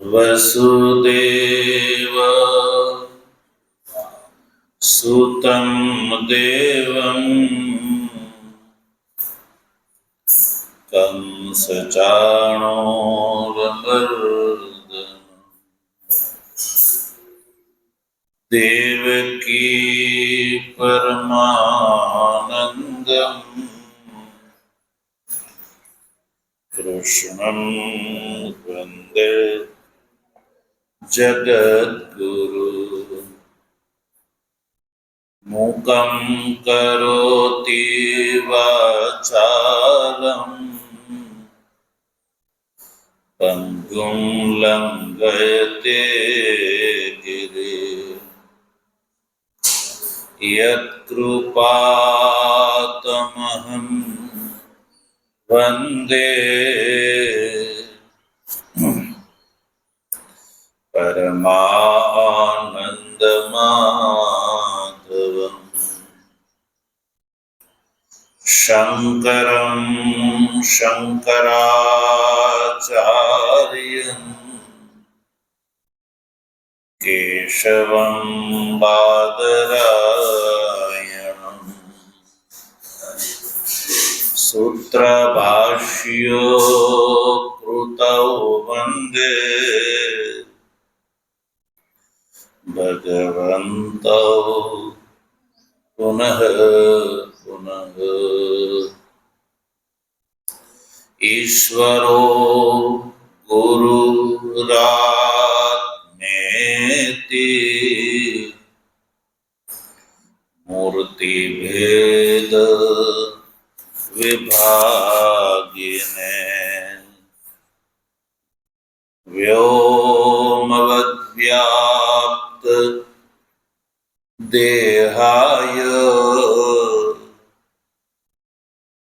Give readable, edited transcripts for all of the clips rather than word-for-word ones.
वसुदेव सुतं देवं कंसचाणूरमर्दनं देवकी परमानन्दं कृष्णं वन्दे जगद्गुरु। मूकं करोति वाचालं पङ्गुं लङ्घयते गिरिं यत्कृपातमहं वन्दे परमानन्दमाधवम् शङ्करं शङ्कराचार्यं केशवं बादरायणं सूत्रभाष्यो कृतौ वन्दे भगवन्तौ पुनः पुनः। ईश्वरो गुरुरात्मेति मूर्तिभेद विभागिने व्योमवद्व्याप्त देहाय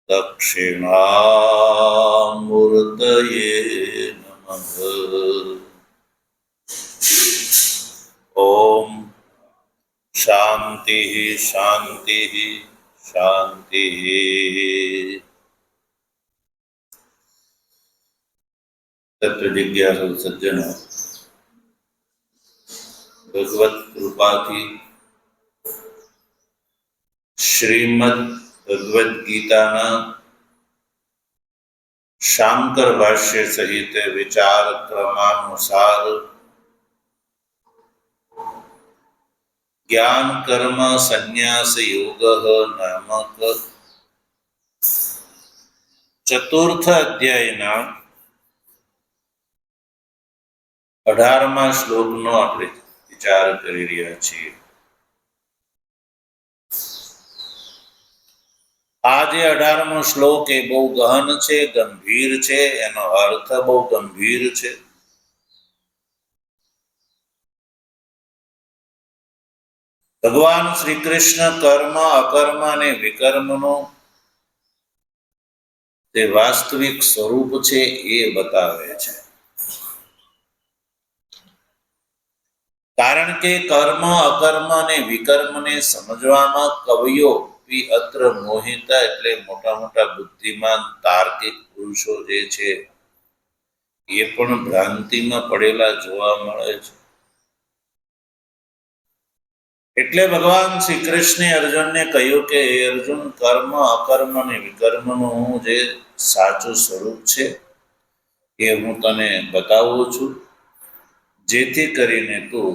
दक्षिणामूर्तये नमः। ओम शांति शांति शांति। तत्व जिज्ञासु सज्जनों, भगवत कृपा की श्रीमद् भगवद गीता शांकर भाष्य सहित विचार क्रमानुसार ज्ञान कर्म संन्यास योग नामक चतुर्थ अध्यायना 18મા શ્લોકનો આપણે વિચાર કરી રહ્યા છીએ। આ જે 18મો શ્લોક એ બહુ ગહન છે, ગંભીર છે, એનો અર્થ બહુ ગંભીર છે। ભગવાન શ્રી કૃષ્ણ કર્મ અકર્મ અને વિકર્મનો તે વાસ્તવિક સ્વરૂપ છે એ બતાવે છે। કારણ કે કર્મ અકર્મ અને વિકર્મને સમજવામાં કવિઓ અત્ર મોહિતા એટલે મોટા મોટા બુદ્ધિમાન તાર્કિક પુરુષો જે છે એ પણ ભ્રાંતિમાં પડેલા જોવા મળે છે। એટલે ભગવાન શ્રી કૃષ્ણે અર્જુનને કહ્યું કે હે અર્જુન, કર્મ અકર્મ અને વિકર્મનું જે સાચું સ્વરૂપ છે એ હું તને બતાવું છું, જેથી કરીને તું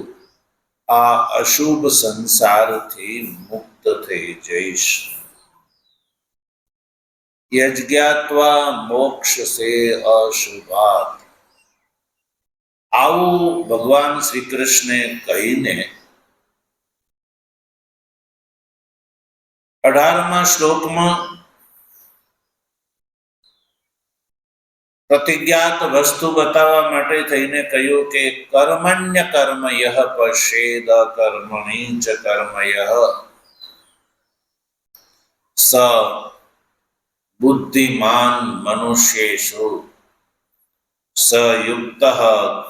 આ અશુભ સંસારથી મુક્ત થઈ જઈશ। યજ્ઞાત્વા મોક્ષસે અશુભાત, આવું ભગવાન શ્રી કૃષ્ણે કહીને 18મા શ્લોકમાં પ્રતિજ્ઞાત વસ્તુ બતાવવા માટે થઈને કહ્યું કે કર્મણ્ય કર્મ યહ પશ્યેદ કર્મણિ ચ કર્મ યહ સ બુદ્ધિમાન મનુષ્યેષુ સ યુક્તઃ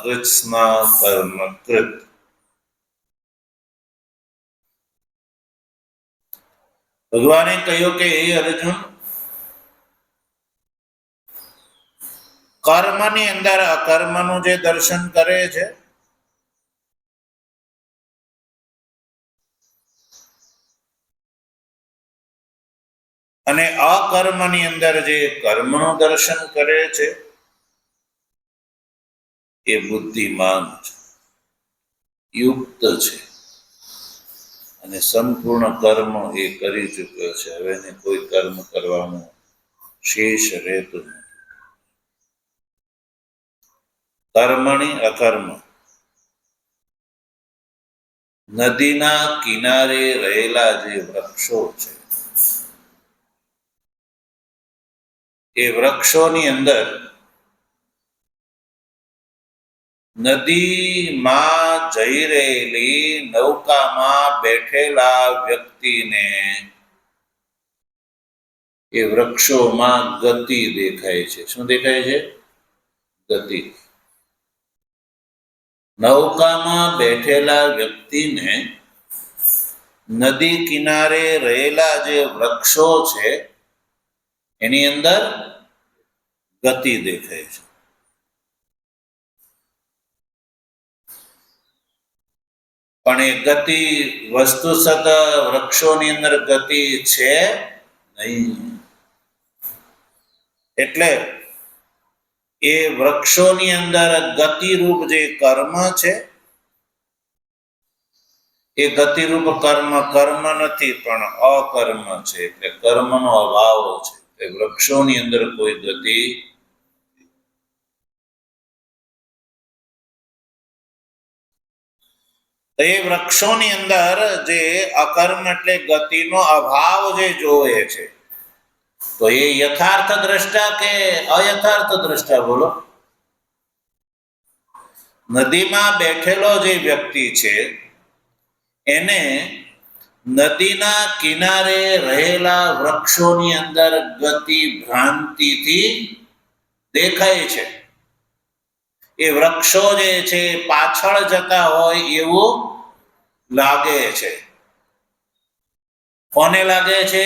કૃત્સ્ના કર્મ કૃત। ભગવાને કહ્યું કે હે અર્જુન, કર્મની અંદર અકર્મનું જે દર્શન કરે છે, અને અકર્મની અંદર જે કર્મનું દર્શન કરે છે, એ બુદ્ધિમાન છે, યુક્ત છે, અને સંપૂર્ણ કર્મ એ કરી ચૂક્યો છે. હવે એને કોઈ કર્મ કરવાનું શેષ રહેતું નથી. કર્મણી અકર્મ. નદીના કિનારે રહેલા જે વૃક્ષો છે, એ વૃક્ષોની અંદર નદીમાં જઈ રહેલી નૌકામાં બેઠેલા વ્યક્તિને એ વૃક્ષોમાં ગતિ દેખાય છે. શું દેખાય છે? ગતિ. નૌકામાં બેઠેલા વ્યક્તિને નદી કિનારે રહેલા જે વૃક્ષો છે એની અંદર ગતિ દેખાય છે. પણ એ ગતિ વસ્તુસત વૃક્ષોની અંદર ગતિ છે નહીં. એટલે એ વૃક્ષોની અંદર ગતિરૂપ જે કર્મ છે, એ ગતિરૂપ કર્મ કર્મ નથી પણ અકર્મ છે. એટલે કર્મનો અભાવ છે. એ વૃક્ષોની અંદર કોઈ ગતિ. એ વૃક્ષોની અંદર જે અકર્મ એટલે ગતિનો અભાવ જે જોવે છે, તો એ યથાર્થ દ્રષ્ટા કે અયથાર્થ દ્રષ્ટા? બોલો. નદીમાં બેઠેલો જે વ્યક્તિ છે એને નદીના કિનારે રહેલા વૃક્ષોની અંદર ગતિ ભ્રાંતિથી દેખાય છે. એ વૃક્ષો જે છે પાછળ જતા હોય એવું લાગે છે. કોને લાગે છે?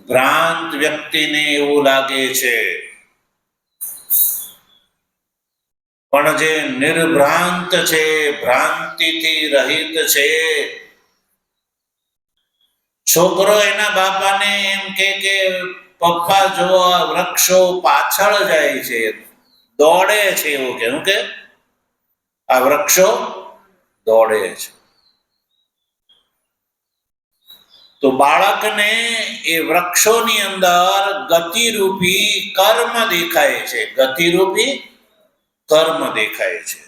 ભ્રાંત વ્યક્તિને એવું લાગે છે. પણ જે નિર્ભ્રાંત છે, ભ્રાંતિથી રહિત છે, છોકરો એના બાપાને એમ કે પપ્પા જો આ વૃક્ષો પાછળ જાય છે, દોડે છે, એવું કેવું કે આ વૃક્ષો દોડે છે. તો બાળકને એ વૃક્ષોની અંદર ગતિરૂપી કર્મ દેખાય છે. ગતિરૂપી કર્મ દેખાય છે.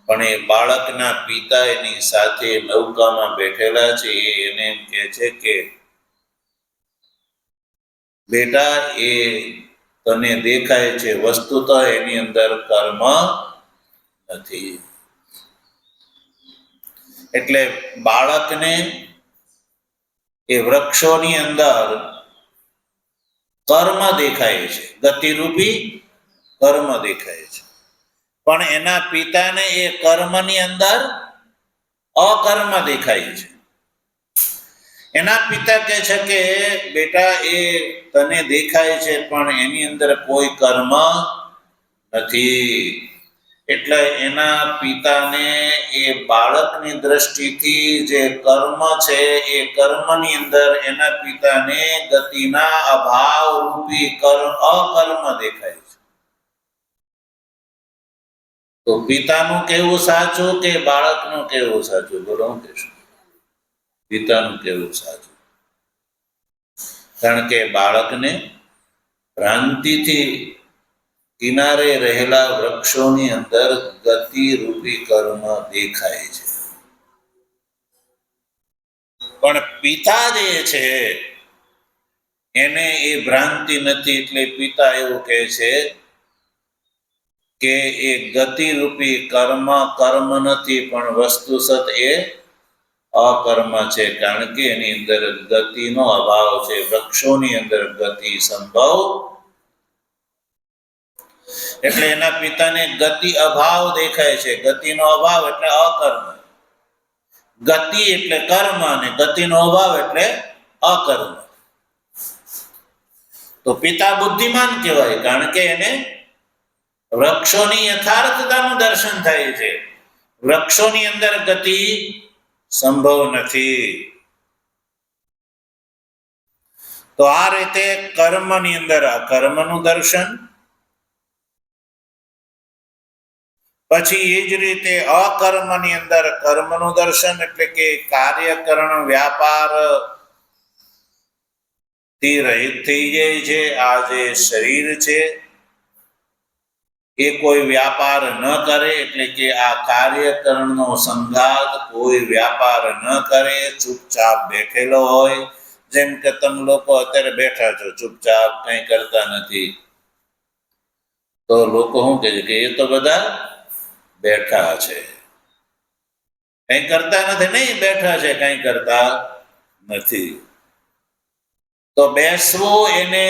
પણ એ બાળકના પિતા એની સાથે નૌકામાં બેઠેલા છે, એને એમ કહે છે કે બેટા, એ તને દેખાય છે, વસ્તુતઃ એની અંદર કર્મ નથી. એટલે બાળકને એ વૃક્ષોની અંદર કર્મ દેખાય છે, ગતિરૂપી કર્મ દેખાય છે. પણ એના પિતાને એ કર્મની અંદર અકર્મ દેખાય છે. એના પિતા કહે છે કે બેટા, એ તને દેખાય છે પણ એની અંદર કોઈ કર્મ નથી. એટલે એના પિતાને એ બાળકની દ્રષ્ટિથી જે કર્મ છે એ કર્મની અંદર એના પિતાને ગતિના અભાવ રૂપી અકર્મ દેખાય છે. તો પિતાનું કહેવું સાચું કે બાળકનું કહેવું સાચું? બોલો, હું કહેશું પિતાનું કહેવું સાચું. કારણ કે બાળકને ભ્રાંતિથી કિનારે રહેલા વૃક્ષોની અંદર ગતિ રૂપી કર્મ દેખાય છે. પણ પિતા જે છે એને એ ભ્રાંતિ નથી. એટલે પિતા એવું કહે છે કે એ ગતિરૂપી કર્મ કર્મ નથી, પણ વસ્તુસત એ અકર્મ છે. કારણ કે એની અંદર ગતિનો અભાવ છે. વૃક્ષોની અંદર ગતિ સંભવ. એટલે એના પિતાને ગતિ અભાવ દેખાય છે. ગતિનો અભાવ એટલે અકર્મ. ગતિ એટલે કર્મ અને ગતિનો અભાવ એટલે અકર્મ. તો પિતા બુદ્ધિમાન કહેવાય, કારણ કે એને વૃક્ષોની યથાર્થતાનું દર્શન થાય છે. વૃક્ષોની અંદર ગતિ સંભવ નથી. તો આ રીતે કર્મની અંદર અકર્મનું દર્શન, પછી એ જ રીતે અકર્મની અંદર કર્મનું દર્શન, એટલે કે કાર્યકરણ વ્યાપાર થી રહિત થઈ જાય છે. આ જે શરીર છે એ કોઈ વ્યાપાર ન કરે, એટલે કે આ કાર્યકરણનો સંઘાત કોઈ વ્યાપાર ન કરે, ચૂપચાપ બેઠેલો હોય. જેમ કે તમે લોકો અત્યારે બેઠા છો, ચૂપચાપ કંઈ કરતા નથી, તો લોકો શું કહે છે કે એ તો બધા બેઠા છે, કંઈ કરતા નથી. નહીં, બેઠા છે, કંઈ કરતા નથી. તો બેસવું એને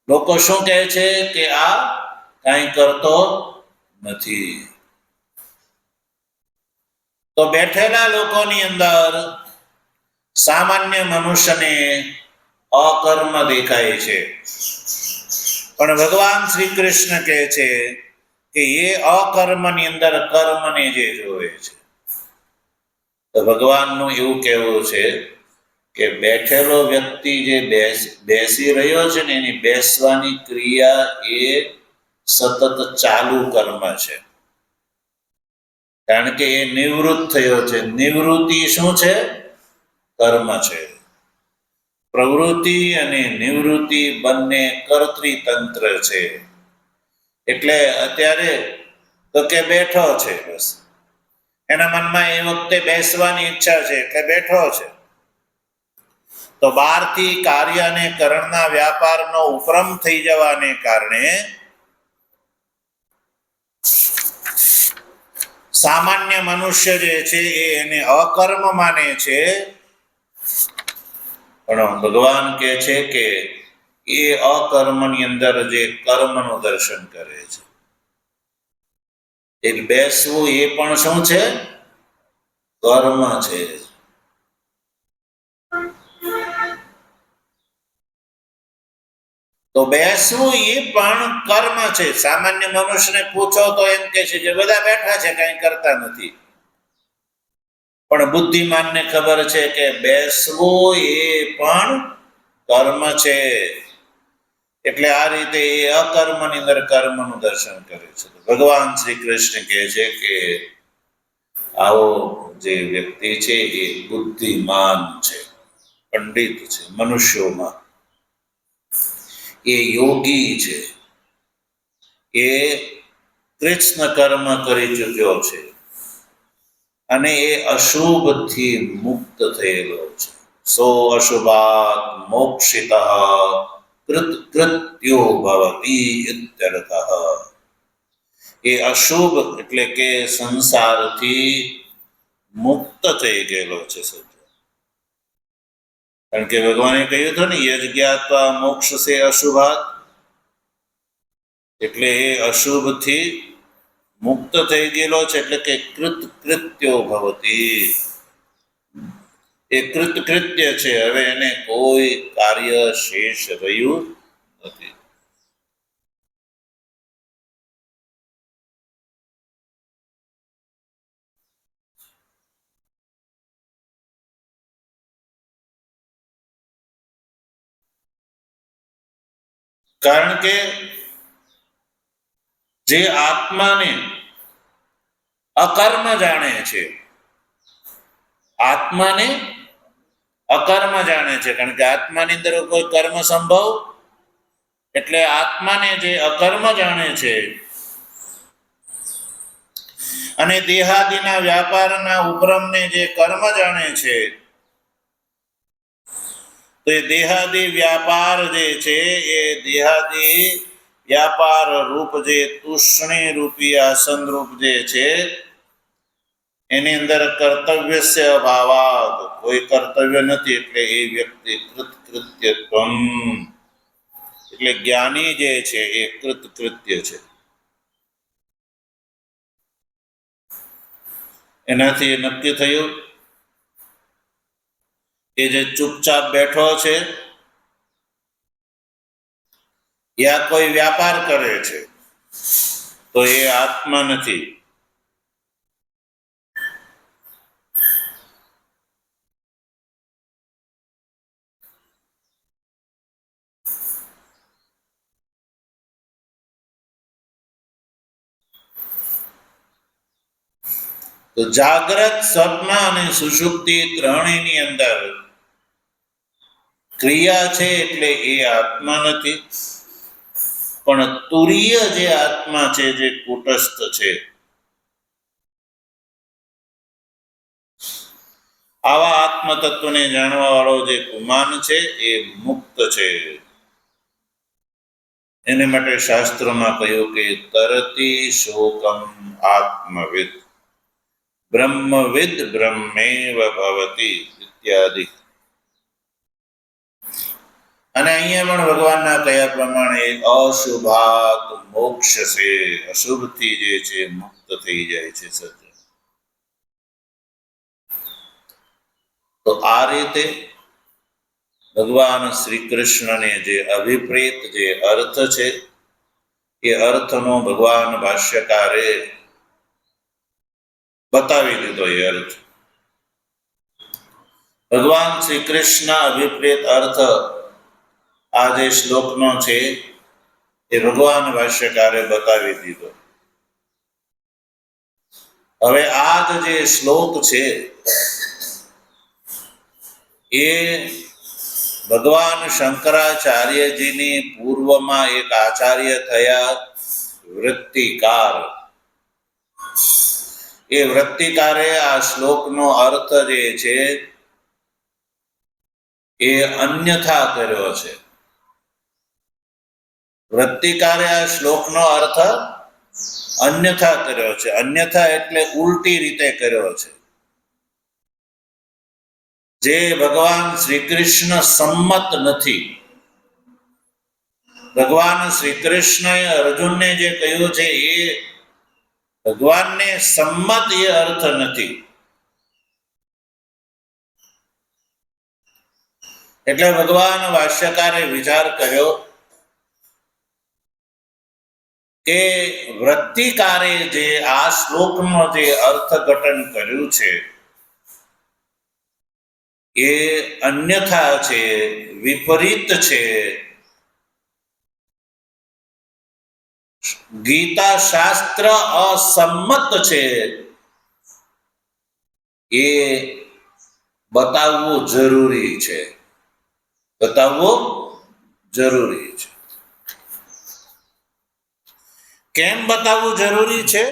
લોકો શું કહે છે કે આ કંઈ કરતો નથી. તો બેઠેલા લોકોની અંદર સામાન્ય મનુષ્યને અકર્મ દેખાય છે, પણ ભગવાન શ્રી કૃષ્ણ કહે છે કે એ અકર્મની અંદર કર્મને જે જોવે છે. તો ભગવાનનું એવું કહેવું છે કે બેઠેલો વ્યક્તિ જે બેસી રહ્યો છે ને, એની બેસવાની ક્રિયા એ સતત ચાલુ કર્મ છે, કારણ કે એ નિવૃત્ત થયો છે. નિવૃત્તિ શું છે? કર્મ છે. પ્રવૃત્તિ અને નિવૃત્તિ બંને કર્તૃતંત્ર છે. એટલે અત્યારે તો કે બેઠો છે, બસ એના મનમાં એ વખતે બેસવાની ઈચ્છા છે એટલે બેઠો છે. તો બહારથી કાર્ય અને કરણના વ્યાપારનો ઉપરમ થઈ જવાને કારણે સામાન્ય મનુષ્ય જે છે એ એને અકર્મ માને છે, પણ ભગવાન કહે છે કે એ અકર્મની અંદર જે કર્મનું દર્શન કરે છે. એક બેસવું એ પણ શું છે? કર્મ છે. તો બેસવું એ પણ કર્મ છે. સામાન્ય મનુષ્યને પૂછો તો એમ કહે છે કે બધા બેઠા છે, કંઈ કરતા નથી. પણ બુદ્ધિમાનને ખબર છે કે બેસવું એ પણ કર્મ છે. એટલે આ રીતે એ અકર્મની અંદર કર્મનું દર્શન કરે છે. ભગવાન શ્રી કૃષ્ણ કહે છે કે આવો જે વ્યક્તિ છે એ બુદ્ધિમાન છે, પંડિત છે મનુષ્યોમાં. એ યોગી છે, એ કૃષ્ણ કર્મ કરી ચૂક્યો છે અને એ અશુભથી મુક્ત થયેલો છે. સો અશુભાત મોક્ષિતઃ કૃત્યો ભવતી ઇત્યર્થઃ. એ અશુભ એટલે કે સંસારથી મુક્ત થઈ ગયેલો છે. કારણ કે ભગવાને કહ્યું હતું ને, યજ્ઞાત્વા મોક્ષ સે અશુભાત, એટલે એ અશુભથી મુક્ત થઈ ગયેલો છે. એટલે કે કૃત્યો ભવતી, એ કૃત્ય છે. હવે એને કોઈ કાર્ય શેષ રહ્યું નથી. કારણ કે જે આત્માને અકર્મ જાણે છે, આત્માને અકર્મ જાણે છે, કારણ કે આત્માની અંદર કોઈ કર્મ સંભવ, એટલે આત્માને જે અકર્મ જાણે છે અને દેહાદિના વ્યાપારના ઉપરમને જે કર્મ જાણે છે, તો એ દેહાદી વ્યાપાર જે છે એ દેહાદી વ્યાપાર રૂપ જે તુષ્ણી રૂપી આસન રૂપ જે છે, એની અંદર કર્તવ્ય અભાવાદ, કોઈ કર્તવ્ય નથી. એટલે એ વ્યક્તિ કૃત્યત્વમ, એટલે જ્ઞાની જે છે એ કૃત્ય છે. એનાથી નક્કી થયું એ જે ચૂપચાપ બેઠો છે યા કોઈ વ્યાપાર કરે છે તો એ આત્મા નથી. તો જાગ્રત, સ્વપ્ન અને સુષુપ્તિ ત્રણેયની અંદર ક્રિયા છે એટલે એ આત્મા નથી. પણ તુરીય જે આત્મા છે, જે કુટસ્થ છે, આવા આત્મ તત્વને જાણવા વાળો જે ગુમાન છે એ મુક્ત છે. એને માટે શાસ્ત્રોમાં કહ્યું કે તરતી શોકમ આત્મવિદ બ્રહ્મવિદ બ્રહ્મેવ ભવતી ઇત્યાદિ. અને અહીંયા પણ ભગવાનના કયા પ્રમાણે અશુભાત મોક્ષ છે, અશુભથી જે છે મુક્ત થઈ જાય છે સજ્જન. તો આ રીતે ભગવાન શ્રી કૃષ્ણને જે અભિપ્રેત જે અર્થ છે એ અર્થનો ભગવાન ભાષ્યકારે બતાવી દીધો. એ અર્થ ભગવાન શ્રી કૃષ્ણ અભિપ્રેત અર્થ આ જે શ્લોકનો છે એ ભગવાન ભાષ્યકારે બતાવી દીધો. હવે આ જે શ્લોક છે એ ભગવાન શંકરાચાર્યજીની પૂર્વમાં એક આચાર્ય થયા વૃત્તિકાર. એ વૃત્તિકારે આ શ્લોકનો અર્થ જે છે એ અન્યથા કર્યો છે. વૃત્તિકારે આ શ્લોકનો અર્થ અન્યથા કર્યો છે. અન્યથા એટલે ઉલટી રીતે કર્યો છે, જે ભગવાન શ્રી કૃષ્ણ સંમત નથી. ભગવાન શ્રી કૃષ્ણએ અર્જુનને જે કહ્યું છે એ ભગવાનને સંમત એ અર્થ નથી. એટલે ભગવાન ભાષ્યકારે વિચાર કર્યો કે વૃત્તિકારે જે આ શ્લોકનો જે અર્થઘટન કર્યું છે એ અન્યથા છે, વિપરીત છે. ગીતા શાસ્ત્ર અસંમત છે એ બતાવવું જરૂરી છે. બતાવવું જરૂરી છે. કેમ બતાવવું જરૂરી છે?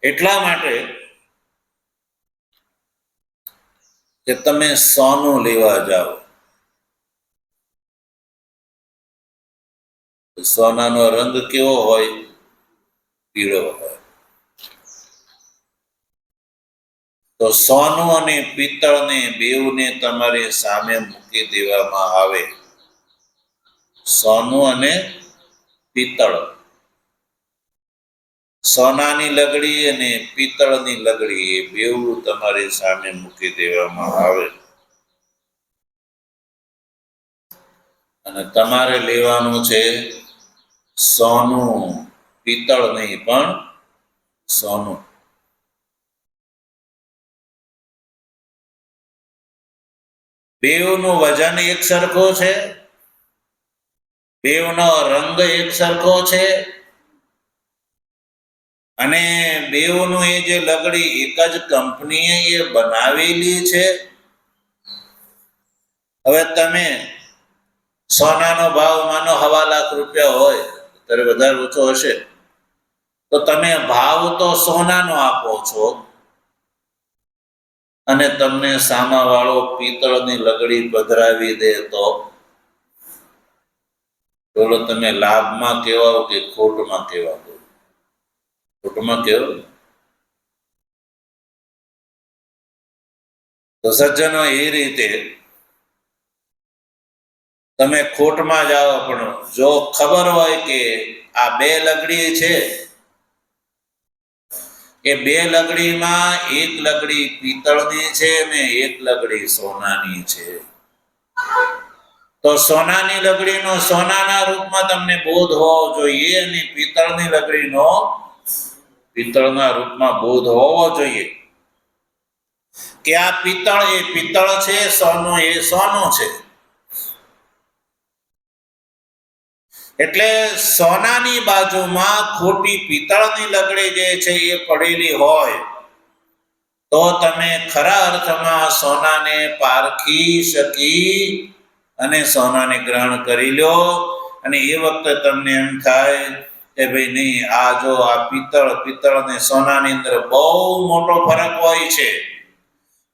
એટલા માટે કે તમે સોનું લેવા જાઓ, સોનાનો રંગ કેવો હોય? પીળો હોય. તો સોનું અને પિત્તળને બેઉને તમારી સામે મૂકી દેવામાં આવે. સોનું અને પિત્તળ, સોનાની લગડી અને પિત્તળની લગડી એ બેઉ તમારી સામે મૂકી દેવામાં આવે અને તમારે લેવાનું છે સોનું, પિત્તળ નહીં પણ સોનું. બેઉનું વજન એક સરખો છે, બેઉનો રંગ એક સરખો છે અને બેઉનું એ જે લગડી એક જ કંપનીએ એ બનાવેલી છે. હવે તમે સોનાનો ભાવ માનો 1.5 લાખ રૂપિયા હોય, ત્યારે વધારે ઓછો હશે, તો તમે ભાવ તો સોનાનો આપો છો અને તમને સામાવાળો પિત્તળની લગડી પધરાવી દે તો બોલો તમે લાભમાં કહેવાઓ કે ખોટમાં કહેવાઓ? ખોટમાં કહેવો. તો સજ્જનો એ રીતે તમે ખોટમાં જાઓ, પણ જો ખબર હોય કે આ બે લગડી છે, એ બે લગડીમાં એક લગડી પિત્તળની છે ને એક લગડી સોનાની છે, તો સોનાની લગડીનો સોનાના રૂપમાં તમને બોધ હોવો જોઈએ અને પિત્તળની લગડીનો પિત્તળના રૂપમાં બોધ હોવો જોઈએ કે આ પિત્તળ એ પિત્તળ છે, સોનું એ સોનું છે. એટલે સોનાની બાજુમાં ખોટી પિત્તળની લગડી જે છે એ પડેલી હોય તો તમે ખરા અર્થમાં સોનાને પારખી શકી અને સોનાને ગ્રહણ કરી લો. અને એ વખતે તમને એમ થાય કે ભાઈ નહીં, આ જો આ પિત્તળ અને સોનાની અંદર બહુ મોટો ફરક હોય છે.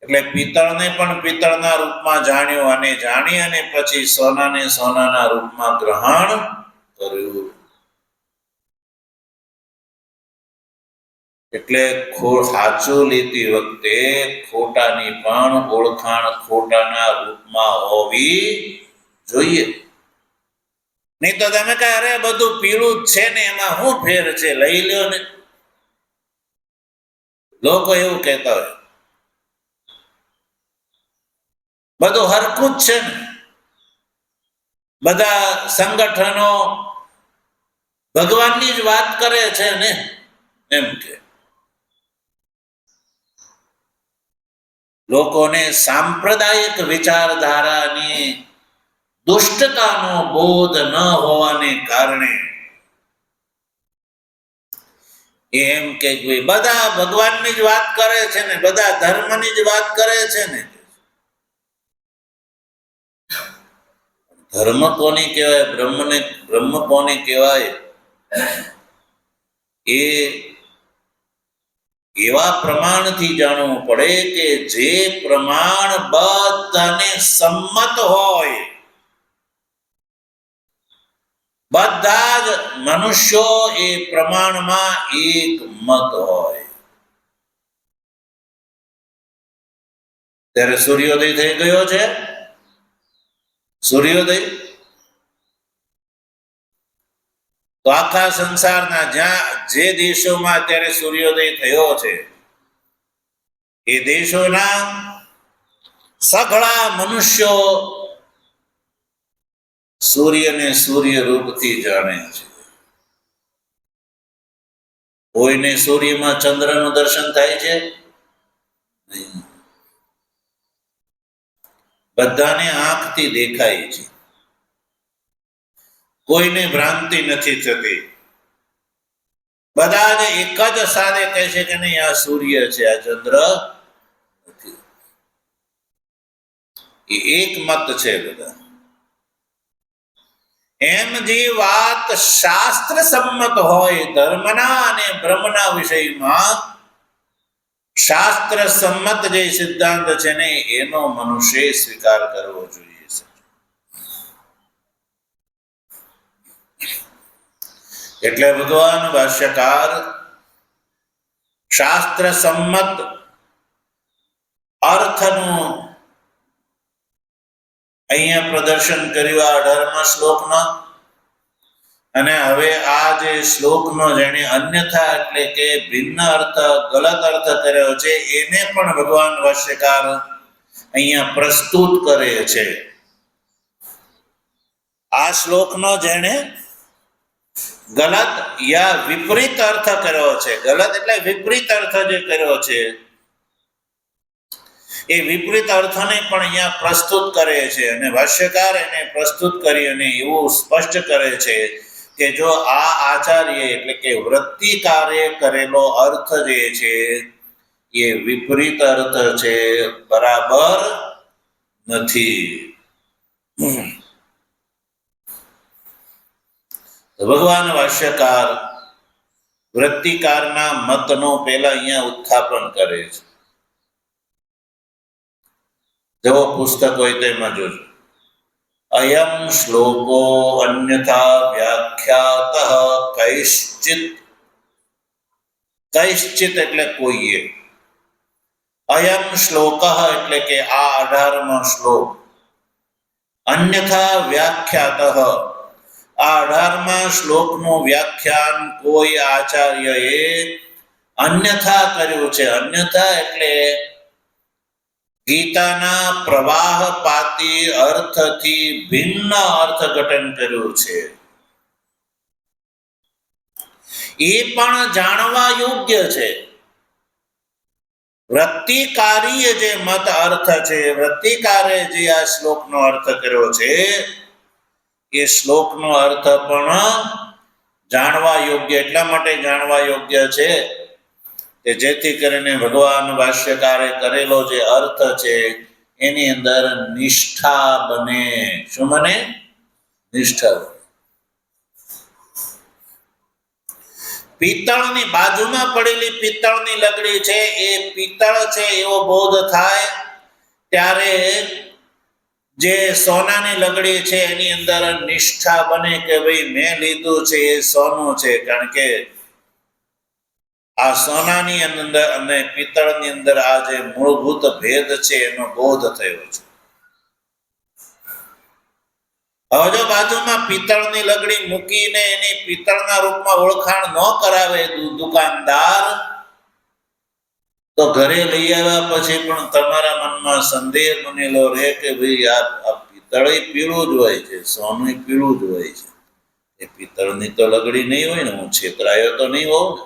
એટલે પિત્તળને પણ પિત્તળના રૂપમાં જાણ્યું અને જાણી અને પછી સોનાને સોનાના રૂપમાં ગ્રહણ કર્યું. એટલે સાચું લેતી વખતે ખોટાની પણ ઓળખાણ ખોટાના રૂપમાં હોવી જોઈએ. નહીં તો તમે કહે અરે બધું પીળું જ છે ને, એમાં શું ફેર છે, લઈ લ્યો ને. લોકો એવું કહેતા હોય બધું હરખું જ છે ને. બધા સંગઠનો ભગવાનની જ વાત કરે છે ને, એમ કે લોકોને સાંપ્રદાયિક વિચારધારાની દુષ્ટતાનો બોધ ન હોવાને કારણે એમ કે બધા ભગવાનની જ વાત કરે છે ને, બધા ધર્મની જ વાત કરે છે ને. ધર્મ કોને કહેવાય, બ્રહ્મ કોને કહેવાય, એ એવા પ્રમાણથી જાણવું પડે કે જે પ્રમાણ બધાને સંમત હોય, બધા જ મનુષ્યો એ પ્રમાણમાં એક મત હોય. ત્યારે સૂર્યોદય થઈ ગયો છે. સૂર્યોદય તો આખા સંસારના જ્યાં જે દેશોમાં અત્યારે સૂર્યોદય થયો છે એ દેશોના સઘળા મનુષ્યો સૂર્યને સૂર્ય રૂપથી જાણે છે. કોઈને સૂર્યમાં ચંદ્રનું દર્શન થાય છે? બધાને આંખથી દેખાય છે. કોઈને ભ્રાંતિ નથી થતી. બધા જ એક જ સાથે કહે છે કે નહીં, આ સૂર્ય છે, આ ચંદ્ર નથી. એ એક મત છે બધા. એમ જે વાત શાસ્ત્ર સંમત હોય ધર્મના અને બ્રહ્મના વિષયમાં, શાસ્ત્ર સંમત જે સિદ્ધાંત છે ને એનો મનુષ્ય સ્વીકાર કરવો જોઈએ. એટલે ભગવાન ભાષ્યકાર શાસ્ત્ર સંમત અર્થનું અહીંયા પ્રદર્શન કર્યું આ 18મા શ્લોકમાં. અને હવે આ જે શ્લોકનો જેને અન્યથા એટલે કે ભિન્ન અર્થ, ગલત અર્થ કર્યો છે એને પણ ભગવાન ભાષ્યકાર અહીંયા પ્રસ્તુત કરે છે. આ શ્લોકનો જેને ગલત યા વિપરીત અર્થ કર્યો છે, ગલત એટલે વિપરીત અર્થ જે કર્યો છે, એ વિપરીત અર્થને પણ અહીંયા પ્રસ્તુત કરે છે. અને ભાષ્યકાર એને પ્રસ્તુત કરી અને એવું સ્પષ્ટ કરે છે કે જો આ આચાર્ય એટલે કે વૃત્તિકારે કરેલો અર્થ જે છે એ વિપરીત અર્થ છે, બરાબર નથી. ભગવાન ભાષ્યકાર વૃત્તિકારના મતનો પહેલા અહીંયા ઉત્થાપન કરે છે. જેવો પુસ્તક હોય તેમાં જોજો. અયમ શ્લોકો અન્યથા વ્યાખ્યાત કૈશ્ચિત. કૈશ્ચિત એટલે કોઈએ. અયમ શ્લોક એટલે કે આ 18મો શ્લોક. અન્યથા વ્યાખ્યાત, આ 18મા શ્લોકનું વ્યાખ્યાન કોઈ આચાર્યએ અન્યથા કર્યું છે. અન્યથા એટલે ગીતાના પ્રવાહપાતી અર્થથી ભિન્ન અર્થઘટન કર્યું છે. એ પણ જાણવા યોગ્ય છે. વૃત્તિકારીએ જે મત અર્થ છે, વૃત્તિકારે જે આ શ્લોકનો અર્થ કર્યો છે, એ શ્લોકનો અર્થ પણ જાણવા યોગ્ય એટલા માટે જાણવા યોગ્ય છે કે જેથી કરીને ભગવાન ભાષ્યકારે કરેલો જે અર્થ છે એની અંદર નિષ્ઠા બને. શું બને? નિષ્ઠા. પિત્તળની બાજુમાં પડેલી પિત્તળની લકડી છે, એ પિત્તળ છે એવો બોધ થાય ત્યારે જે સોનાની લકડી છે એની અંદર નિષ્ઠા બને કે ભાઈ મેં લીધું છે એ સોનું છે, કારણ કે આ સોનાની અંદર અને પિત્તળની અંદર આ જે મૂળભૂત ભેદ છે એનો બોધ થયો છે. હવે જો બાજુમાં પિત્તળની લકડી મૂકીને એની પિત્તળના રૂપમાં ઓળખાણ ન કરાવે દુકાનદાર, તો ઘરે લઈ આવ્યા પછી પણ તમારા મનમાં સંદેહ બનેલો રહે કે ભાઈ આ પિત્તળ પીળું જ હોય છે, સોનું પીળું જ હોય છે. એ પિત્તળની તો લકડી નહીં હોય ને, હું છેતરાયો તો નહીં હોઉં ને.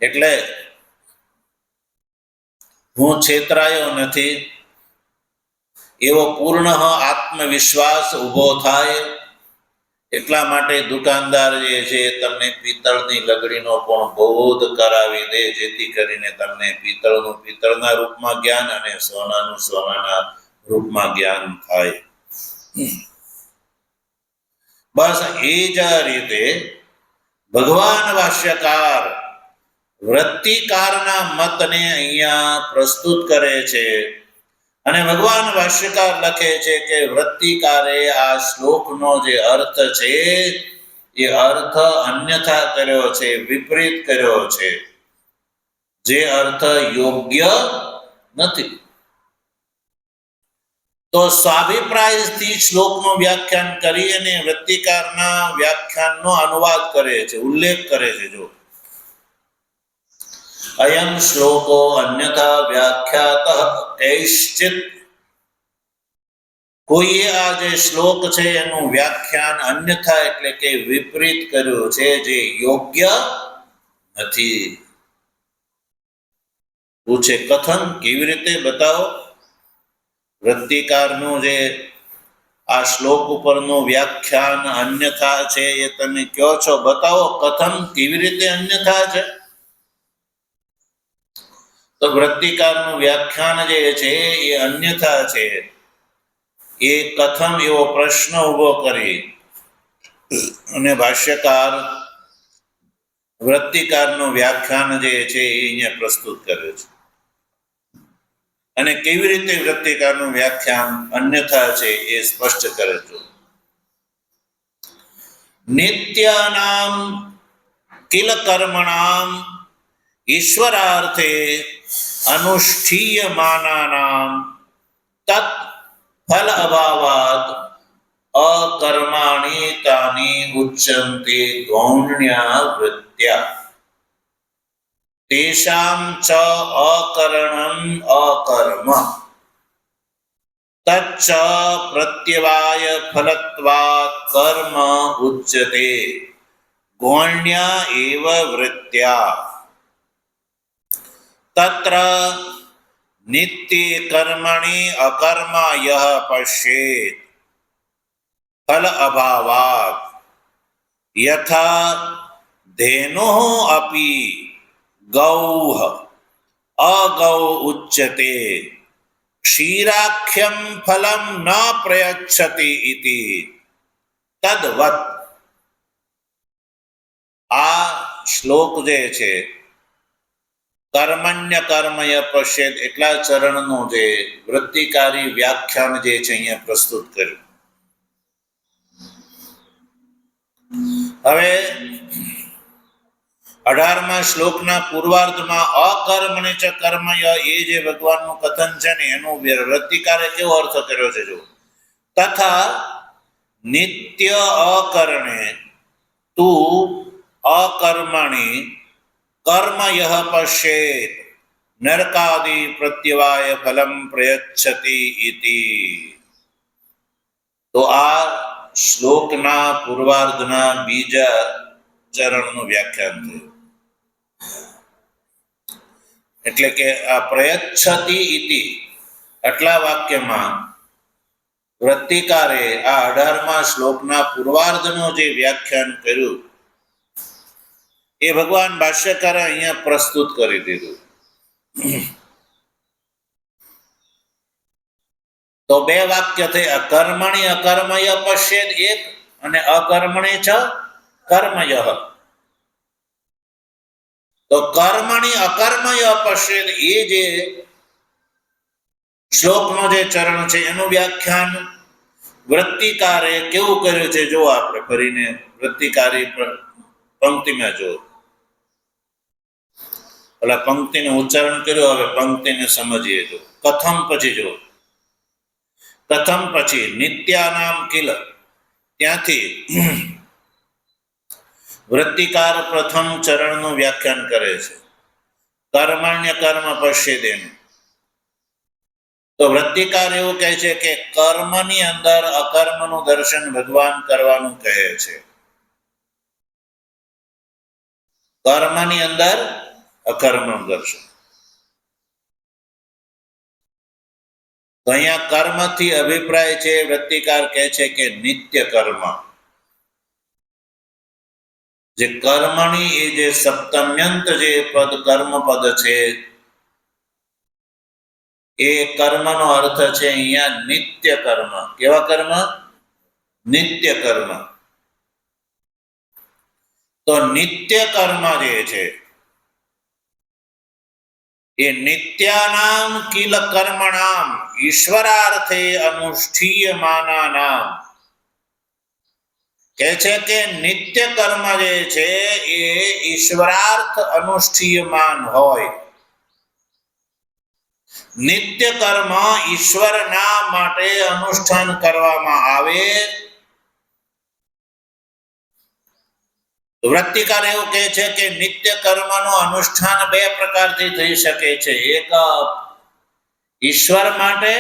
એટલે હું છેતરાયો નથી એવો પૂર્ણ આત્મવિશ્વાસ ઉભો થાય. એટલા માટે દુકાનદાર જે છે તમને પિત્તળની લકડીનો પણ બોધ કરાવી દે, જેથી કરીને તમને પિત્તળનું પિત્તળના રૂપમાં જ્ઞાન અને સોનાનું સોનાના રૂપમાં જ્ઞાન થાય. બસ એ જ રીતે ભગવાન ભાષ્યકાર વૃત્તિકારના મતને અહીંયા પ્રસ્તુત કરે છે અને ભગવાન ભાષ્યકાર લખે છે કે વૃત્તિકારે આ શ્લોકનો જે અર્થ છે એ અર્થ અન્યથા કર્યો છે, વિપરીત કર્યો છે, જે અર્થ યોગ્ય નથી. તો સ્વાભિપ્રાયથી શ્લોકનું વ્યાખ્યાન કરી અને વૃત્તિકારના વ્યાખ્યાનનો અનુવાદ કરે છે, ઉલ્લેખ કરે છે. જો અયમ શ્લોકો અન્યથા વ્યાખ્યાત કૈશ્ચિત, કોઈએ આ જે શ્લોક છે એનું વ્યાખ્યાન અન્યથા એટલે કે વિપરીત કર્યું છે, જે યોગ્ય નથી. પૂછે કથન, કેવી રીતે? બતાવો. વૃત્તિકારનું જે આ શ્લોક ઉપરનું વ્યાખ્યાન અન્યથા છે એ તમે કહો છો, બતાવો કથન, કેવી રીતે અન્યથા છે? તો વૃત્તિકારનું વ્યાખ્યાન જે છે એ અન્યથા છે, એ કથમ એવો પ્રશ્ન ઉભો કરી અને ભાષ્યકાર વૃત્તિકારનું વ્યાખ્યાન જે છે એ અહીંયા પ્રસ્તુત કરે છે. અને કેવી રીતે વૃત્તિકારનું વ્યાખ્યાન અન્યથા છે એ સ્પષ્ટ કરે છે. નિત્યાનામ કિલ કર્મણામ ઈશ્વરાર્થે અનુષ્ઠીયમાનાનામ તત ફલ અભાવાત અકર્માણિ તાની ઉચ્યન્તે ગૌણ્યા વૃત્ત્યા તેષાં ચ અકરણં અકર્મ તચ્ચ પ્રત્યવાય ફલત્વાત કર્મ ઉચ્યતે ગૌણ્યા એવ વૃત્ત્યા તત્ર નિત્ય કર્મણિ અકર્મ યહ પશ્યેત ફલ અભાવાત યથા ધેનુઃ અપી ગૌઃ અગૌ ઉચ્યતે ક્ષીરાખ્યમ ફલમ ન પ્રયચ્છતિ ઇતિ તદ્વત. આ શ્લોક જે છે કર્મણ્ય કર્મય પશ્યેત એટલા ચરણનું જે વૃત્તિકારી વ્યાખ્યાન જે છે અહીંયા પ્રસ્તુત કર્યું. હવે 18મા શ્લોકના પૂર્વાર્ધમાં અકર્મણિ ચ કર્મય એ જે ભગવાનનું કથન છે ને એનો વૃત્તિકારે કેવો અર્થ કર્યો છે? જો તથા નિત્ય અકરણે તું અકર્મણિ કર્મ યહ પશ્યેત નરકાદિ પ્રત્યવાય ફલમ પ્રયચ્છતિ ઇતિ. તો આ શ્લોકના પૂર્વાર્ધના બીજા ચરણનું વ્યાખ્યાન થયું. એટલે કે આ પ્રયચ્છતિ ઇતિ આટલા વાક્યમાં વૃત્તિકારે આ 18મા શ્લોકના પૂર્વાર્ધનું જે વ્યાખ્યાન કર્યું એ ભગવાન ભાષ્યકારે અહીંયા પ્રસ્તુત કરી દીધું. તો બે વાક્ય થઈ, અકર્મણી અકર્મય પશ્યેદ એક અને અકર્મણી ચ કર્મય. તો કર્મણી અકર્મય પશ્યેદ એ જે શ્લોકનો જે ચરણ છે એનું વ્યાખ્યાન વૃત્તિકારે કેવું કર્યું છે જો આપણે ફરીને વૃત્તિકારી પંક્તિમાં જો પેલા પંક્તિનું ઉચ્ચારણ કર્યું, હવે પંક્તિને સમજીએ. જો કથમ પછી જો કથમ પછી નિત્યાનામ કિલ, ત્યાંથી વૃત્તિકાર પ્રથમ ચરણનું વ્યાખ્યાન કરે છે કર્મણ્ય કર્મ પશ્યેદેનું. તો વૃત્તિકાર એવું કહે છે કે કર્મની અંદર અકર્મનું દર્શન ભગવાન કરવાનું કહે છે. કર્મની અંદર અકર્મનું દર્શન. તો અહીંયા કર્મથી અભિપ્રાય છે, વૃત્તિકાર કહે છે કે નિત્ય કર્મ. જે કર્મણી એ જે સપ્તમ્યંત જે પદ કર્મ પદ છે એ કર્મનો અર્થ છે અહીંયા નિત્ય કર્મ. કેવા કર્મ? નિત્ય કર્મ. તો નિત્ય કર્મ જે છે એ નિત્યાનામ કિલ કર્મણામ ઈશ્વરાર્થે અનુષ્ઠીયમાનાનામ. કહે છે કે નિત્ય કર્મ જે છે એ ઈશ્વરાર્થ અનુષ્ઠીયમાન હોય. નિત્ય કર્મ ઈશ્વરના માટે અનુષ્ઠાન કરવામાં આવે. વૃત્તિકાર એવું કહે છે કે નિત્ય કર્મનું અનુષ્ઠાન બે પ્રકારથી થઈ શકે છે. એક ઈશ્વર માટે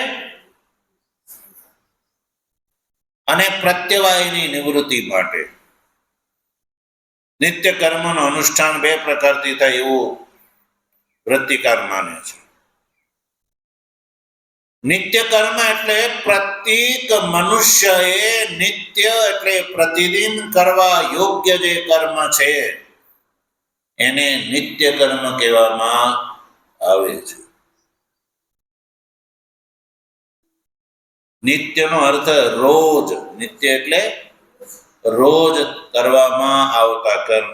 અને પ્રત્યવાયની નિવૃત્તિ માટે. નિત્ય કર્મનું અનુષ્ઠાન બે પ્રકારથી થાય એવું વૃત્તિકાર માને છે. નિત્ય કર્મ એટલે પ્રત્યેક મનુષ્યએ નિત્ય એટલે પ્રતિદિન કરવા યોગ્ય જે કર્મ છે એને નિત્ય કર્મ કહેવામાં આવે છે. નિત્યનો અર્થ રોજ. નિત્ય એટલે રોજ કરવામાં આવતા કર્મ.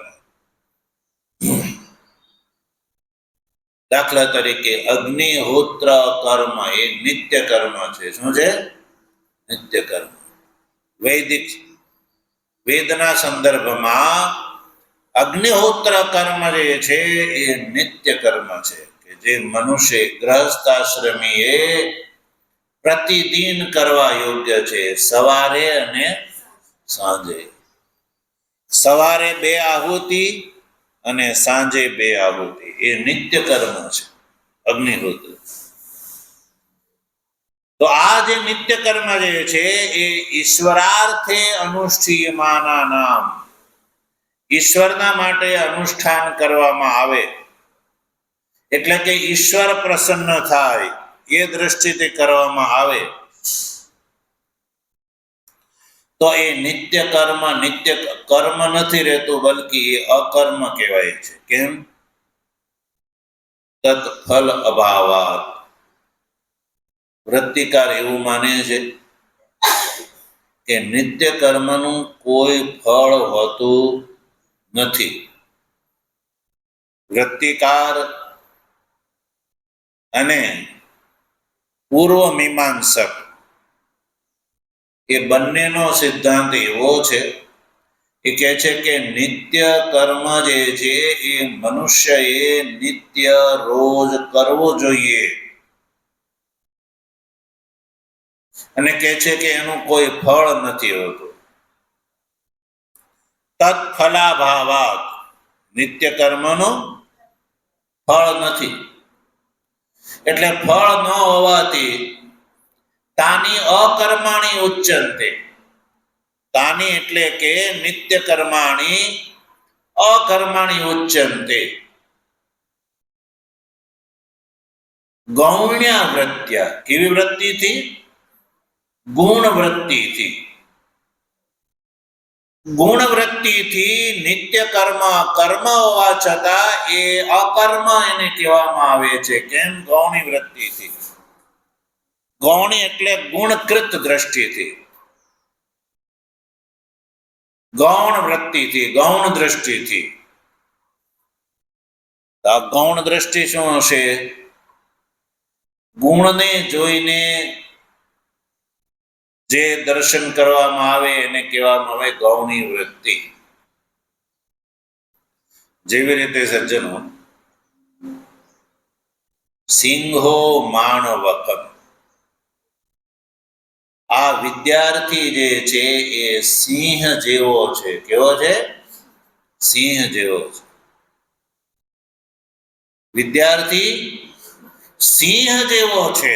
દાખલા તરીકે અગ્નિહોત્ર કર્મ એ નિત્ય કર્મ છે. શું છે? નિત્ય કર્મ. વૈદિક વેદના સંદર્ભમાં અગ્નિહોત્ર કર્મ જે છે એ નિત્ય કર્મ છે કે જે મનુષ્ય ગ્રહસ્થાશ્રમીએ પ્રતિદિન કરવા યોગ્ય છે. સવારે અને સાંજે. સવારે 2 આહુતિ અને સાંજે 2 આહુતિ એ નિત્ય કર્મ છે અગ્નિહોત્ર. તો આ જે નિત્ય કર્મ જે છે એ ઈશ્વરાર્થે અનુષ્ઠીયમાના નામ, ઈશ્વરના માટે અનુષ્ઠાન કરવામાં આવે એટલે કે ઈશ્વર પ્રસન્ન થાય એ દ્રષ્ટિથી કરવામાં આવે તો એ નિત્ય કર્મ નથી રહેતું, બલ્કિ એ અકર્મ કહેવાય છે. કેમ? તત ફલ અભાવાત. વૃત્તિકાર એવું માને છે કે નિત્ય કર્મનું કોઈ ફળ હોતું નથી. વૃત્તિકાર અને પૂર્વ મીમાંસક એ બંનેનો સિદ્ધાંત એવો છે એ કહે છે કે નિત્ય કર્મ જે છે એ મનુષ્યએ નિત્ય રોજ કરવો જોઈએ અને કહે છે કે એનું કોઈ ફળ નથી હોતું. તત્ફલાભાવાત. નિત્ય કર્મનું ફળ નથી. એટલે ફળ ન હોવાથી તાની અકર્માણી ઉચ્ચંતે. તાની એટલે કે નિત્ય કર્માણી અકર્માણી ઉચ્ચંતે. ગૌણ્યા વૃત્ત્યા. કેવી વૃત્તિથી? ગુણ વૃત્તિથી. ગુણ વૃત્તિથી નિત્ય કર્મ કર્મ હોવા છતાં એ અકર્મ એને કહેવામાં આવે છે. કેમ? ગૌણી વૃત્તિથી. ગૌણી એટલે ગુણકૃત દ્રષ્ટિથી, ગૌણ વૃત્તિથી, ગૌણ દ્રષ્ટિથી. આ ગૌણ દ્રષ્ટિ શું હશે? ગુણને જોઈને જે દર્શન કરવામાં આવે એને કહેવામાં આવે ગૌણી વૃત્તિ. જેવી રીતે સજ્જનો, સિંહો માણવકમ. આ વિદ્યાર્થી જે છે એ સિંહ જેવો છે. કેવો છે? સિંહ જેવો છે. વિદ્યાર્થી સિંહ જેવો છે.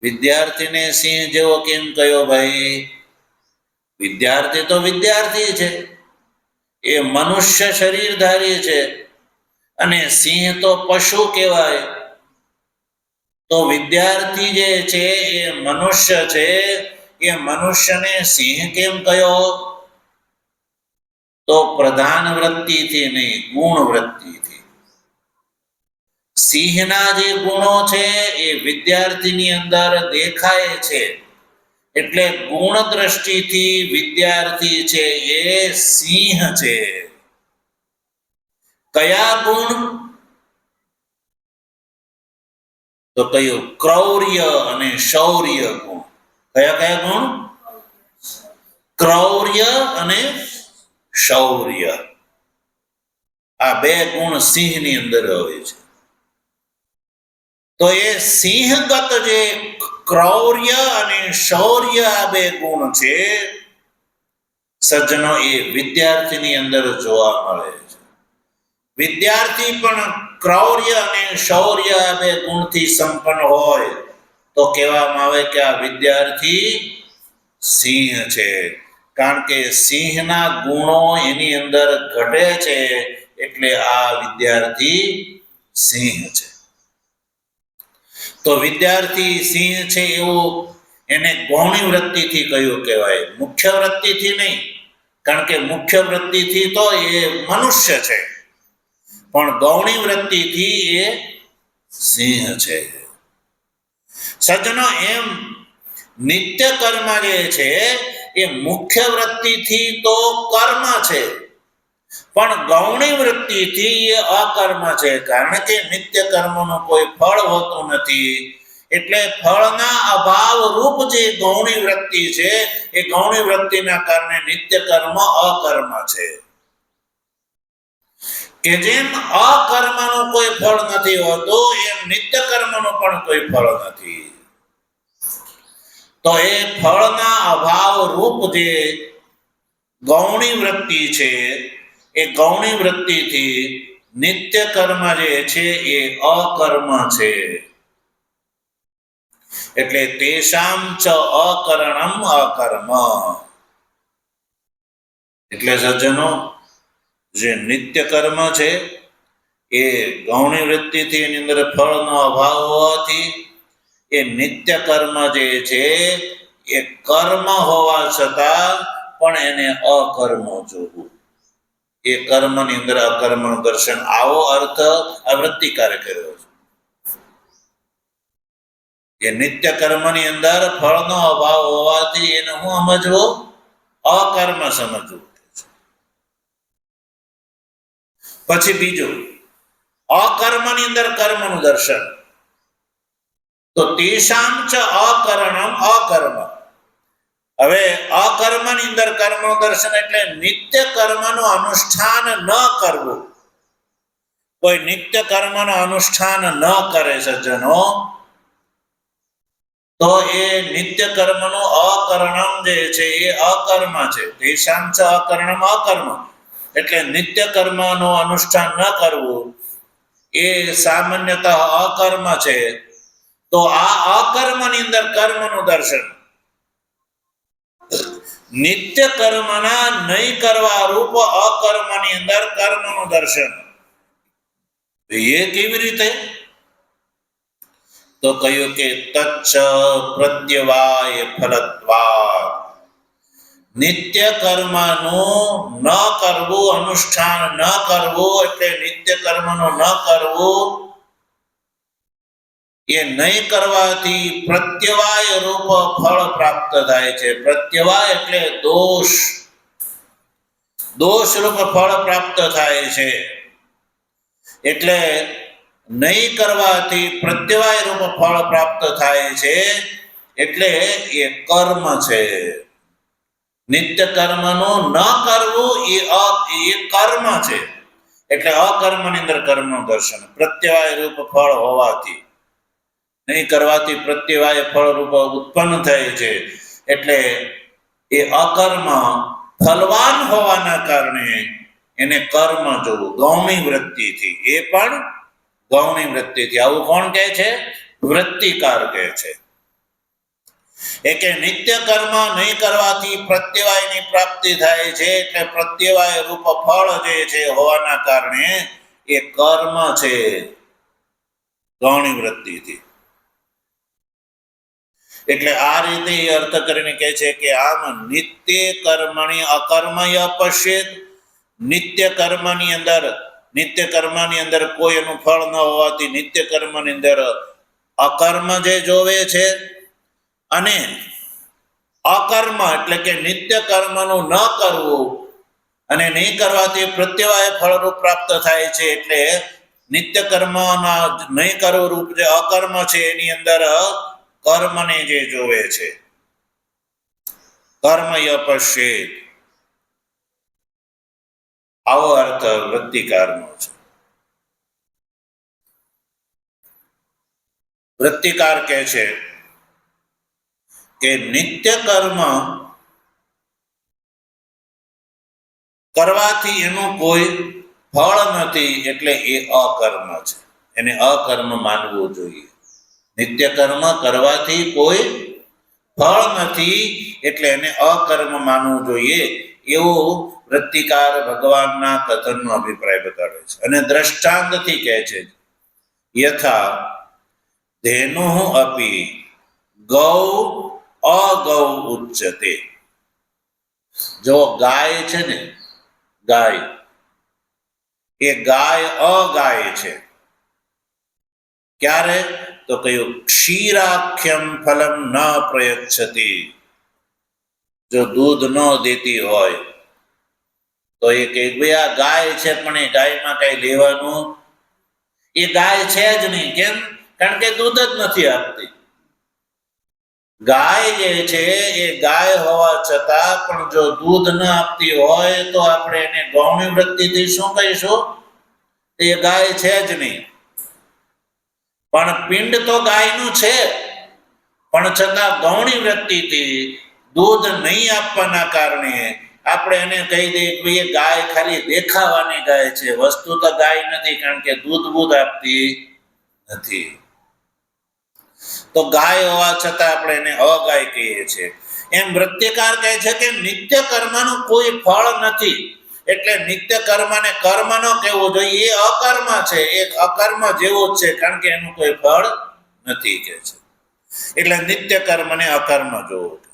વિદ્યાર્થીને સિંહ જેવો કેમ કયો ભાઈ? વિદ્યાર્થી તો વિદ્યાર્થી છે, એ મનુષ્ય શરીરધારી છે, અને સિંહ તો પશુ કહેવાય. તો વિદ્યાર્થી જે છે એ મનુષ્ય છે, એ મનુષ્યને સિંહ કેમ કયો? તો પ્રધાન વૃત્તિથી નહીં, ગુણ વૃત્તિથી. સિંહના જે ગુણો છે એ વિદ્યાર્થીની અંદર દેખાય છે, એટલે ગુણ દ્રષ્ટિથી વિદ્યાર્થી છે એ સિંહ છે. કયા ગુણ? તો કયું? ક્રૌર્ય અને શૌર્ય ગુણ. કયા કયા ગુણ? ક્રૌર્ય અને શૌર્ય. આ બે ગુણ સિંહની અંદર હોય છે. તો એ સિંહગત જે ક્રૌર્ય અને શૌર્ય આ બે ગુણ છે સજ્જનો, એ વિદ્યાર્થીની અંદર જોવા મળે છે. વિદ્યાર્થી પણ ક્રૌર્ય અને શૌર્ય આ બે ગુણથી સંપન્ન હોય તો કહેવામાં આવે કે આ વિદ્યાર્થી સિંહ છે. કારણ કે સિંહના ગુણો એની અંદર ઘટે છે, એટલે આ વિદ્યાર્થી સિંહ છે. તો વિદ્યાર્થી સિંહ છે એવું એને ગૌણી વૃત્તિથી કયું કહેવાય, મુખ્ય વૃત્તિથી નહીં. કારણ કે મુખ્ય વૃત્તિથી તો એ મનુષ્ય છે, પણ ગૌણી વૃત્તિથી એ સિંહ છે. સજ્જનો, એમ નિત્ય કર્મ જે છે એ મુખ્ય વૃત્તિથી તો કર્મ છે, પણ ગૌણી વૃત્તિથી એ અકર્મ છે. કારણ કે નિત્ય કર્મનું કોઈ ફળ હોતું નથી, એટલે ફળના અભાવ રૂપ જે ગૌણી વૃત્તિ છે એ ગૌણી વૃત્તિના કારણે નિત્ય કર્મ અકર્મ છે. કે જેમ અકર્મનું કોઈ ફળ નથી હોતું, એમ નિત્ય કર્મનું પણ કોઈ ફળ નથી. તો એ ફળના અભાવ રૂપ જે ગૌણી વૃત્તિ છે એ ગૌણી વૃત્તિથી નિત્ય કર્મ જે છે એ અકર્મ છે. એટલે તેષામ ચ અકરણમ અકર્મ. એટલે સજ્જનો, જે નિત્ય કર્મ છે એ ગૌણી વૃત્તિથી એની અંદર ફળનો અભાવ હોવાથી એ નિત્ય કર્મ જે છે એ કર્મ હોવા છતાં પણ એને અકર્મ જોવું. એ કર્મની અંદર અકર્મનું દર્શન, આવો અર્થ આવૃત્તિકારે કર્યો છે. એ નિત્ય કર્મની અંદર ફળનો અભાવ હોવાથી એને હું સમજવું? અકર્મ સમજવું. પછી બીજું, અકર્મની અંદર કર્મનું દર્શન. તો તેષામ ચ અકરણમ અકર્મ. હવે અકર્મની અંદર કર્મનું દર્શન એટલે નિત્ય કર્મનું અનુષ્ઠાન ન કરવું. કોઈ નિત્ય કર્મનું અનુષ્ઠાન ન કરે સજ્જનો, તો એ નિત્ય કર્મનું અકરણમ જે છે એ અકર્મ છે. તેષામ ચ અકરણમ અકર્મ એટલે નિત્ય કર્મનું અનુષ્ઠાન ન કરવું એ સામાન્યતઃ અકર્મ છે, તો આ અકર્મની અંદર કર્મનું દર્શન, નિત્ય કર્મના નહીં કરવા રૂપ અકર્મની અંદર કર્મનું દર્શન, એ કેવી રીતે? તો કહ્યું કે તચ્છ પ્રત્યવાય ફલત્વાદ, નિત્ય કર્મનું ન કરવું, અનુષ્ઠાન ન કરવું એટલે નિત્ય કર્મનું ન કરવું, એ નહીં કરવાથી પ્રત્યવાય રૂપ ફળ પ્રાપ્ત થાય છે. પ્રત્યવાય એટલે દોષ રૂપ ફળ પ્રાપ્ત થાય છે. એટલે નહીં કરવાથી પ્રત્યવાય રૂપ ફળ પ્રાપ્ત થાય છે, એટલે એ કર્મ છે. નિત્ય કર્મનું ન કરવું એ કર્મ છે. એટલે અકર્મની અંદર કર્મનું દર્શન, પ્રત્યવાય રૂપ ફળ હોવાથી, નહીં કરવાથી પ્રત્યવાય ફળ રૂપ ઉત્પન્ન થાય છે. એટલે એ અકર્મ ફલવાન હોવાના કારણે એને કર્મ જોવું, ગૌણી વૃત્તિથી, એ પણ ગૌણી વૃત્તિથી. આવું કોણ કહે છે? વૃત્તિકાર કહે છે. એ કે નિત્ય કર્મ નહીં કરવાથી પ્રત્યવાયની પ્રાપ્તિ થાય છે, એટલે પ્રત્યવાય રૂપ ફળ જે છે હોવાના કારણે એ કર્મ છે, ગૌણી વૃત્તિથી. એટલે આ રીતે એ અર્થ કરીને કહે છે કે આમ નિત્ય કર્મણી અકર્મય પશ્યેત, નિત્ય કર્મની અંદર કોઈ એનું ફળ ન હોવાથી નિત્ય કર્મની અંદર અકર્મ જે જોવે છે, અને અકર્મ એટલે કે નિત્ય કર્મનું ન કરવું અને નહીં કરવાથી પ્રત્યવાય ફળરૂપ પ્રાપ્ત થાય છે. એટલે નિત્ય કર્મના નહીં કરવું રૂપ જે અકર્મ છે એની અંદર કર્મને જે જોવે છે, કર્મય પશ્યેત, આવો અર્થ વૃત્તિકારનો છે. વૃત્તિકાર કહે છે કે નિત્ય કર્મ કરવાથી એનું કોઈ ફળ નથી, એટલે એ અકર્મ છે, એને અકર્મ માનવું જોઈએ. નિત્ય કર્મ કરવાથી કોઈ ફળ નથી, એટલે એને અકર્મ માનવું જોઈએ, એવું વૃત્તિકાર ભગવાનના કથનનો અભિપ્રાય બતાવે છે. અને દ્રષ્ટાંતથી કહે છે, યથા ધેનુઃ અપી ગૌ અગૌ ઉચ્યતે. જો ગાય છે ને, ગાય, એ ગાય અગાય છે. ક્યારે? તો કહ્યું ક્ષીરાખ્યમ ફલમ ન પ્રયચ્છતિ. જો દૂધ ન દેતી હોય તો એ કહે ભાઈ આ ગાય છે, પણ એ ગાયમાં કઈ લેવાનું, એ ગાય છે જ નહીં. કેમ? કારણ કે દૂધ જ નથી આપતી. ગાય જે છે એ ગાય હોવા છતાં પણ જો દૂધ ન આપતી હોય તો આપણે એને ગૌણી વૃત્તિથી શું કહીશું? એ ગાય છે જ નહીં. પણ પિંડ તો ગાયનું છે, પણ છતાં ગૌણી વૃત્તિથી દૂધ નહીં આપવાના કારણે આપણે એને કહી દઈએ કે એ ગાય ખાલી દેખાવાની ગાય છે, વસ્તુ તો ગાય નથી, કારણ કે દૂધ આપતી નથી. તો ગાય હોવા છતાં આપણે એને અગાય કહીએ છીએ. એમ વૃત્તિકાર કહે છે કે નિત્ય કર્મનું કોઈ ફળ નથી, એટલે નિત્ય કર્મને કર્મ ન કહેવું જોઈએ, એ અકર્મ છે, એ અકર્મ જેવું જ છે, કારણ કે એનું કોઈ ફળ નથી કે છે. એટલે નિત્ય કર્મને અકર્મ જોવું છે.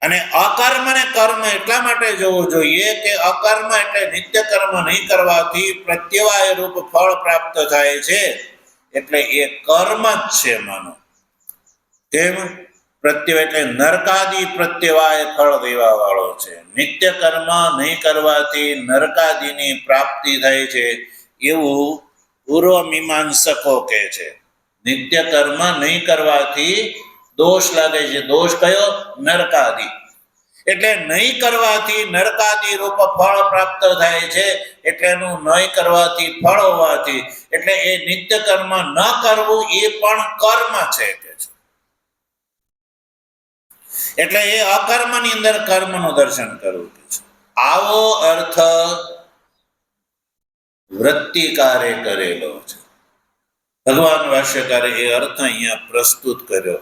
અને અકર્મ ને કર્મ એટલા માટે જોવું જોઈએ કે અકર્મ એટલે નિત્ય કર્મ નહીં કરવાથી પ્રત્યવાય રૂપ ફળ પ્રાપ્ત થાય છે, એટલે એ કર્મ જ છે માનો. કેમ? પ્રત્યવાય એટલે નરકાદી પ્રત્યવાય ફળ દેવા વાળો છે. નિત્ય કર્મ નહીં કરવાથી નરકાદીની પ્રાપ્તિ થાય છે, એવું પૂર્વ મીમાંસકો કહે છે. નિત્ય કર્મ નહીં કરવાથી દોષ લાગે છે. દોષ કયો? નરકાદી. એટલે નહીં કરવાથી નરકાદી રૂપ ફળ પ્રાપ્ત થાય છે, એટલે એનું નહીં કરવાથી ફળ હોવાથી, એટલે એ નિત્ય કર્મ ન કરવું એ પણ કર્મ છે કે છે. એટલે એ અકર્મની અંદર કર્મનું દર્શન કરવું કે છે. આવો અર્થ વૃત્તિકારે કરેલો છે. ભગવાન ભાષ્યકારે એ અર્થ અહીંયા પ્રસ્તુત કર્યો.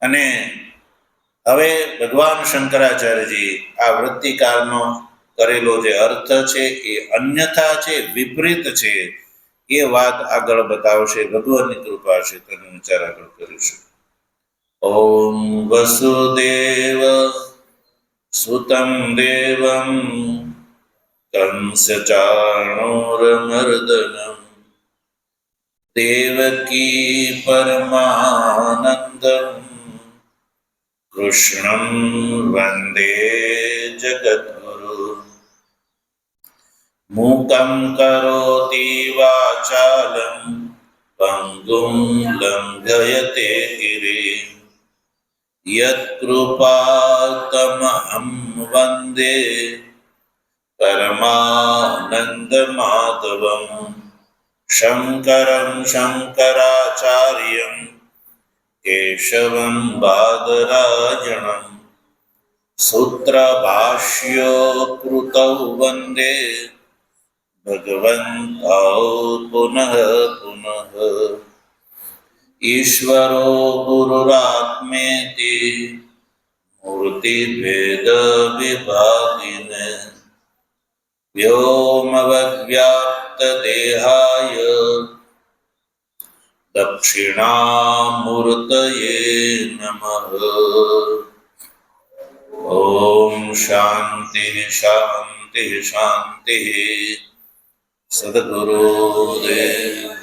અને હવે ભગવાન શંકરાચાર્યજી આ વૃત્તિકારનો કરેલો જે અર્થ છે એ અન્યથા છે, વિપરીત છે, એ વાત આગળ બતાવશે. ભગવાનની કૃપા છે તેનો વિચાર આગળ કરીશું. ઓમ વસુદેવ સુતં દેવં કંસચાણૂરમર્દનમ દેવકી પરમાનંદમ કૃષ્ણં વંદે જગદ્ગુરુ. મૂકં કરોતિ વાચાલં પંગું લંઘયતે ગિરિં યત્કૃપાતમહં વંદે પરમાનંદમાધવં શંકરં શંકરાચાર્યં કેશવં બાદરાયણં સૂત્રભાષ્યોકૃતૌ વંદે ભગવन्तૌ પુનઃ પુનઃ. ઈશ્વરો ગુરુરાત્મેતિ મૂર્તિભેદ વિભાગિને વ્યોમવદ્વ્યાપ્ત દેહાય દક્ષિણામૂર્તયે નમઃ. ઓમ શાંતિ શાંતિ શાંતિ. સદગુરુદેવ